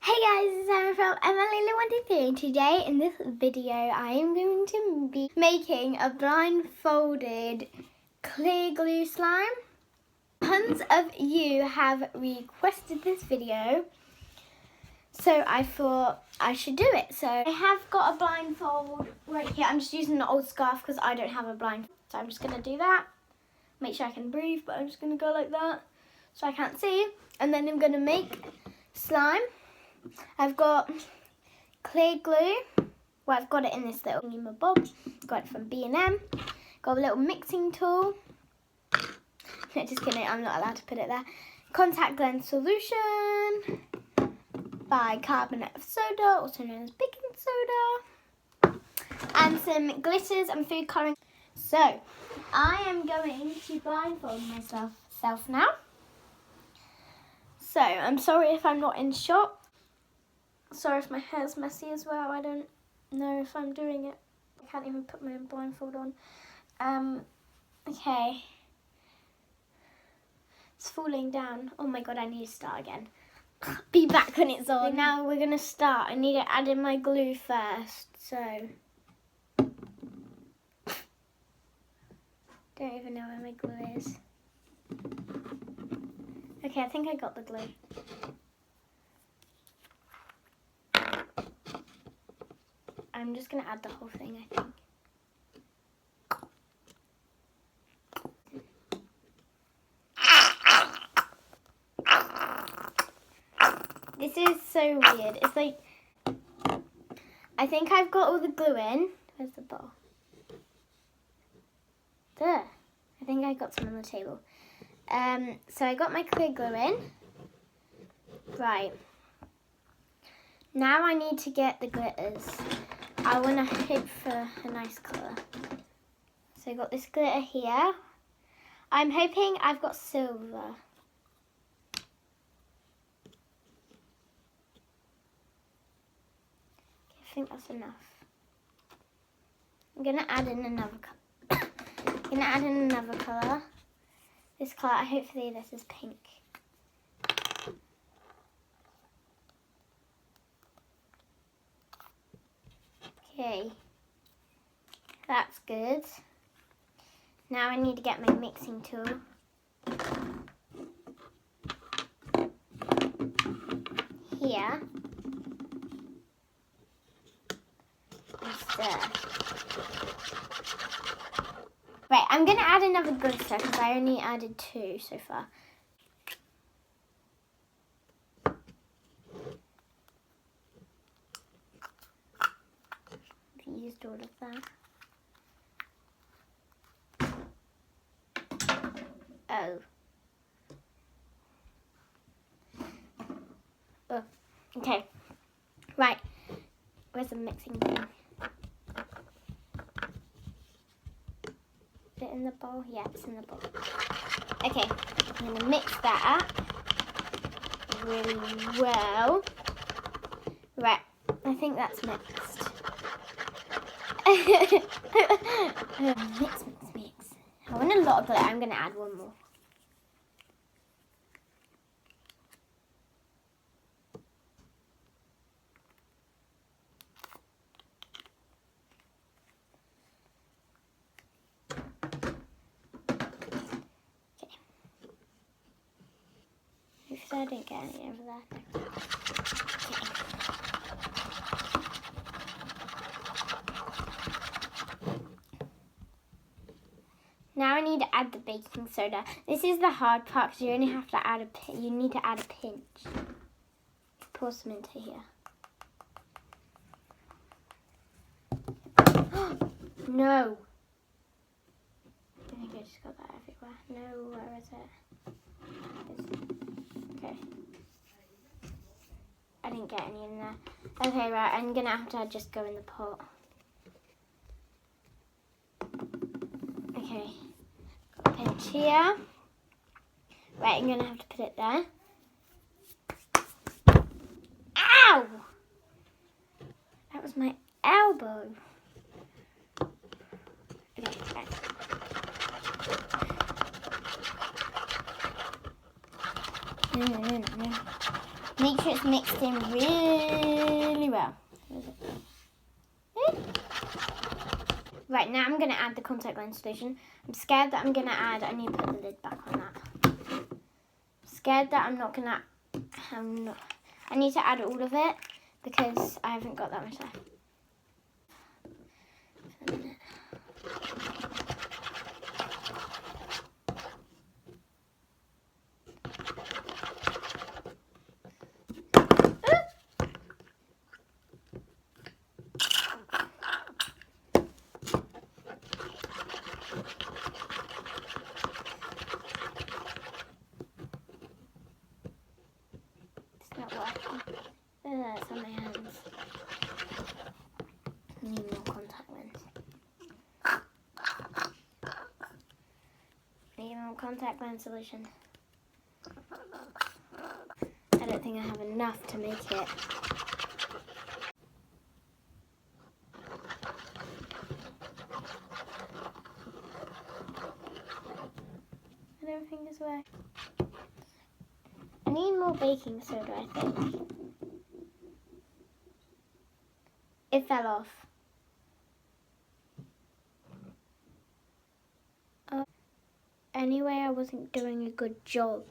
Hey guys, it's Emma from Emma123 and today in this video I am going to be making a blindfolded clear glue slime. Tons of you have requested this video, so I thought I should do it. So I have got a blindfold right here. I'm just using an old scarf because I don't have a blindfold. So I'm just going to do that. Make sure I can breathe, but I'm just going to go like that so I can't see. And then I'm going to make slime. I've got clear glue. Well, I've got it in this little thingy bob. Got it from B&M. Got a little mixing tool. No, just kidding, I'm not allowed to put it there. Contact lens solution. Bicarbonate of soda, also known as baking soda. And some glitters and food colouring. So, I am going to blindfold myself now. So, I'm sorry if I'm not in shot. Sorry if my hair's messy as well. I don't know if I'm doing it. I can't even put my blindfold on. Okay. It's falling down. Oh my god, I need to start again. Be back when it's on. Now we're going to start. I need to add in my glue first. So. Don't even know where my glue is. Okay, I think I got the glue. I'm just going to add the whole thing, I think. This is so weird. It's like, I think I've got all the glue in. Where's the bowl? There. I think I got some on the table. So I got my clear glue in. Right. Now I need to get the glitters. I want to hope for a nice colour. So I got this glitter here. I'm hoping I've got silver. I think that's enough. I'm gonna add in another colour. This colour, hopefully this is pink. Okay, that's good. Now I need to get my mixing tool. Here. Right, I'm going to add another glitter because I only added 2 so far. I've used all of that. Oh. Oh, okay. Right, where's the mixing thing? Is it in the bowl? Yeah, it's in the bowl. Okay, I'm going to mix that up really well. Right, I think that's mixed. Mix. I want a lot of glitter. I'm going to add one more. So I didn't get any over there. Okay. Now I need to add the baking soda. This is the hard part because you only have to add you need to add a pinch. Pour some into here. No. I think I just got that everywhere. No, where is it? Okay. I didn't get any in there. Okay, right, I'm gonna have to just go in the pot. Okay. Got a pinch here. Right, I'm gonna have to put it there. Ow! That was my elbow. Okay, right. Make sure it's mixed in really well. Right, now I'm going to add the contact lens solution. I'm scared that I need to put the lid back on that. Scared that I need to add all of it because I haven't got that much left. It's not working. It's on my hands. I need more contact lens. Need more contact lens solution. I don't think I have enough to make it. I don't think it's working. I need more baking soda, I think. It fell off. Anyway, I wasn't doing a good job.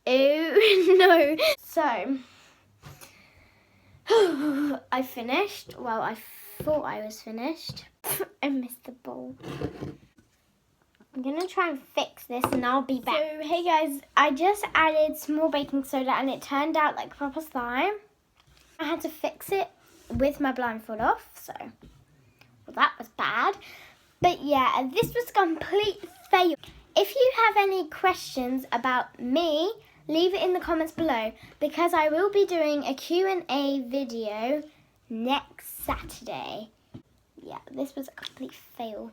Oh no. So, I finished. Well, I thought I was finished. I missed the bowl. I'm gonna try and fix this and I'll be back. So, hey guys, I just added some more baking soda and it turned out like proper slime. I had to fix it with my blindfold off, so well, that was bad. But yeah, this was a complete fail. If you have any questions about me, leave it in the comments below because I will be doing a Q&A video next Saturday. Yeah, this was a complete fail.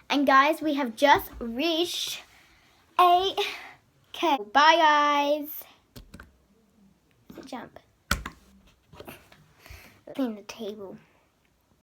And guys, we have just reached 8K. Bye guys. Jump. Clean the table.